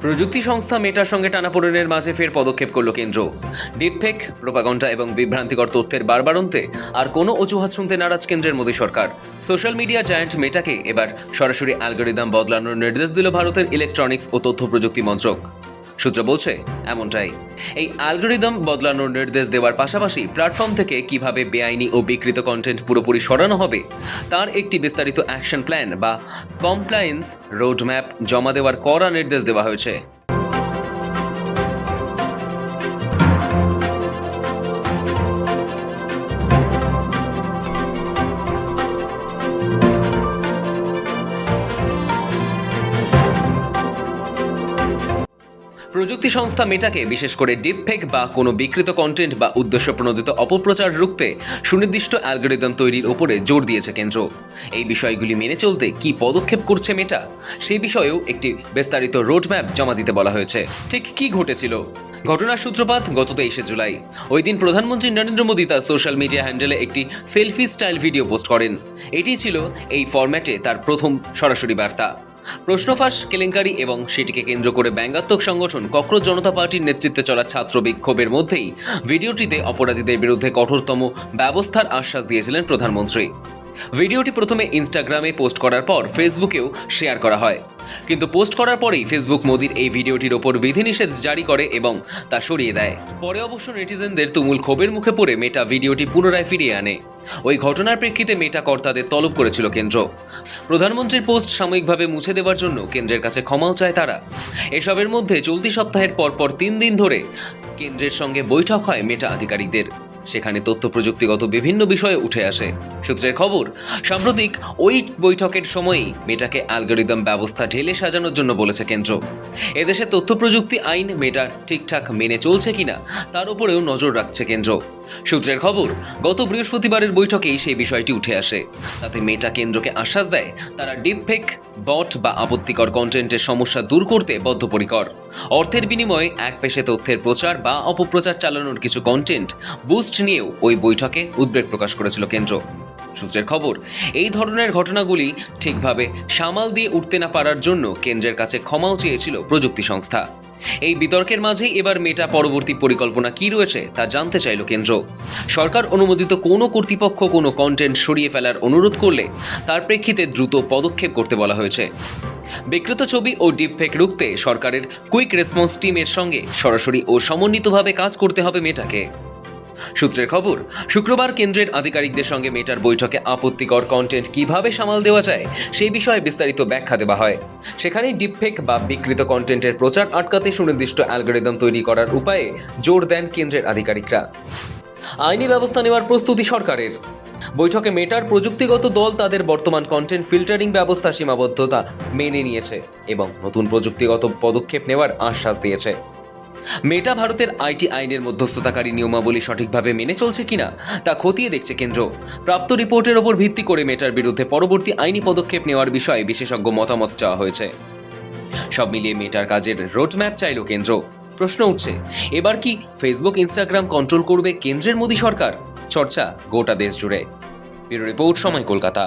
প্রযুক্তি সংস্থা মেটার সঙ্গে টানাপোড়েনের মাঝে ফের পদক্ষেপ করল কেন্দ্র। ডিপফেক, প্রোপাগান্ডা এবং বিভ্রান্তিকর তথ্যের বারবারন্তে আর কোনো অজুহাত শুনতে নারাজ কেন্দ্রের মোদী সরকার। সোশ্যাল মিডিয়া জায়ান্ট মেটাকে এবার সরাসরি অ্যালগরিদম বদলানোর নির্দেশ দিল ভারতের ইলেকট্রনিক্স ও তথ্য প্রযুক্তি মন্ত্রক। সূত্র বলছে এমনটাই। এই অ্যালগরিদম বদলানোর নির্দেশ দেওয়ার পাশাপাশি প্ল্যাটফর্ম থেকে কিভাবে বেআইনি ও বিকৃত কন্টেন্ট পুরোপুরি সরানো হবে তার একটি বিস্তারিত অ্যাকশন প্ল্যান বা কমপ্লায়েন্স রোডম্যাপ জমা দেওয়ার কড়া নির্দেশ দেওয়া হয়েছে। প্রযুক্তি সংস্থা মেটাকে বিশেষ করে ডিপফেক বা কোনো বিকৃত কন্টেন্ট বা উদ্দেশ্যপ্রণোদিত অপপ্রচার রুখতে সুনির্দিষ্ট অ্যালগরিদম তৈরির ওপরে জোর দিয়েছে কেন্দ্র। এই বিষয়গুলি মেনে চলতে কি পদক্ষেপ করছে মেটা সেই বিষয়েও একটি বিস্তারিত রোডম্যাপ জমা দিতে বলা হয়েছে। ঠিক কি ঘটেছিল? ঘটনার সূত্রপাত গত 23শে জুলাই। ওই দিন প্রধানমন্ত্রী নরেন্দ্র মোদী তার সোশ্যাল মিডিয়া হ্যান্ডেলে একটি সেলফি স্টাইল ভিডিও পোস্ট করেন। এটি ছিল এই ফরম্যাটে তার প্রথম সরাসরি বার্তা। প্রশ্নফাঁস, কেলেঙ্কারি এবং সেটিকে কেন্দ্র করে ব্যঙ্গাত্মক সংগঠন ককরোচ জনতা পার্টির নেতৃত্বে চলা ছাত্র বিক্ষোভের মধ্যেই ভিডিওটিতে অপরাধীদের বিরুদ্ধে কঠোরতম ব্যবস্থার আশ্বাস দিয়েছিলেন প্রধানমন্ত্রী। ভিডিওটি প্রথমে ইনস্টাগ্রামে পোস্ট করার পর ফেসবুকেও শেয়ার করা হয়, কিন্তু পোস্ট করার পরেই ফেসবুক মোদির এই ভিডিওটির ওপর বিধিনিষেধ জারি করে এবং তা সরিয়ে দেয়। পরে অবশ্য নেটিজেনদের তুমুল ক্ষোভের মুখে পড়ে মেটা ভিডিওটি পুনরায় ফিরিয়ে আনে। ওই ঘটনার প্রেক্ষিতে মেটা কর্তাদের তলব করেছিল কেন্দ্র। প্রধানমন্ত্রীর পোস্ট সাময়িকভাবে মুছে দেওয়ার জন্য কেন্দ্রের কাছে ক্ষমাও চায় তারা। এসবের মধ্যে চলতি সপ্তাহের পরপর 3 দিন ধরে কেন্দ্রের সঙ্গে বৈঠক হয় মেটা আধিকারিকদের। সেখানে তথ্য প্রযুক্তিগত বিভিন্ন বিষয়ে উঠে আসে। সূত্রের খবর, সাম্প্রতিক ওই বৈঠকের সময়ই মেটাকে অ্যালগরিদম ব্যবস্থা ঢেলে সাজানোর জন্য বলেছে কেন্দ্র। এদেশে তথ্য প্রযুক্তি আইন মেটা ঠিকঠাক মেনে চলছে কিনা তার উপরেও নজর রাখছে কেন্দ্র। সূত্রের খবর, গত বৃহস্পতিবারের বৈঠকেই সেই বিষয়টি উঠে আসে। তাতে মেটা কেন্দ্রকে আশ্বাস দেয় তারা ডিপফেক, বট বা আপত্তিকর কন্টেন্টের সমস্যা দূর করতে বদ্ধপরিকর। অর্থের বিনিময়ে একপেশে তথ্যের প্রচার বা অপপ্রচার চালানোর কিছু কন্টেন্ট বুস্ট নিয়েও ওই বৈঠকে উদ্বেগ প্রকাশ করেছিল কেন্দ্র। সূত্রের খবর, এই ধরনের ঘটনাগুলি ঠিকভাবে সামাল দিয়ে উঠতে না পারার জন্য কেন্দ্রের কাছে ক্ষমাও চেয়েছিল প্রযুক্তি সংস্থা। এই বিতর্কের মাঝেই এবার মেটা পরবর্তী পরিকল্পনা কি রয়েছে তা জানতে চাইল কেন্দ্র। সরকার অনুমোদিত কোনো কর্তৃপক্ষ কোনো কন্টেন্ট সরিয়ে ফেলার অনুরোধ করলে তার প্রেক্ষিতে দ্রুত পদক্ষেপ করতে বলা হয়েছে। বিকৃত ছবি ও ডিপফেক রুখতে সরকারের কুইক রেসপন্স টিমের সঙ্গে সরাসরি ও সমন্বিতভাবে কাজ করতে হবে মেটাকে। সূত্রের খবর, শুক্রবার কেন্দ্রের আধিকারিকদের সঙ্গে মেটার বৈঠকে আপত্তিকর কন্টেন্ট কিভাবে সামাল দেওয়া যায় সেই বিষয়ে বিস্তারিত ব্যাখ্যা দেওয়া হয়। সেখানে ডিপফেক বা বিকৃত কন্টেন্টের প্রচার আটকাতে সুনির্দিষ্ট অ্যালগরিদম তৈরি করার উপায়ে জোর দেন কেন্দ্রের আধিকারিকরা। আইনি ব্যবস্থা নেওয়ার প্রস্তুতি সরকারের। বৈঠকে মেটার প্রযুক্তিগত দল তাদের বর্তমান কন্টেন্ট ফিল্টারিং ব্যবস্থা সীমাবদ্ধতা মেনে নিয়েছে এবং নতুন প্রযুক্তিগত পদক্ষেপ নেওয়ার আশ্বাস দিয়েছে। মেটা ভারতের আইটি আইনের মধ্যস্থতাকারী নিয়মাবলী সঠিকভাবে মেনে চলছে কিনা তা খতিয়ে দেখছে কেন্দ্র। প্রাপ্ত রিপোর্টের ওপর ভিত্তি করে মেটার বিরুদ্ধে পরবর্তী আইনি পদক্ষেপ নেওয়ার বিষয়ে বিশেষজ্ঞ মতামত চাওয়া হয়েছে। সব মিলিয়ে মেটার কাজের রোডম্যাপ চাইল কেন্দ্র। প্রশ্ন উঠছে, এবার কি ফেসবুক, ইনস্টাগ্রাম কন্ট্রোল করবে কেন্দ্রের মোদী সরকার? চর্চা গোটা দেশ জুড়ে। ব্যুরো রিপোর্ট, সময়, কলকাতা।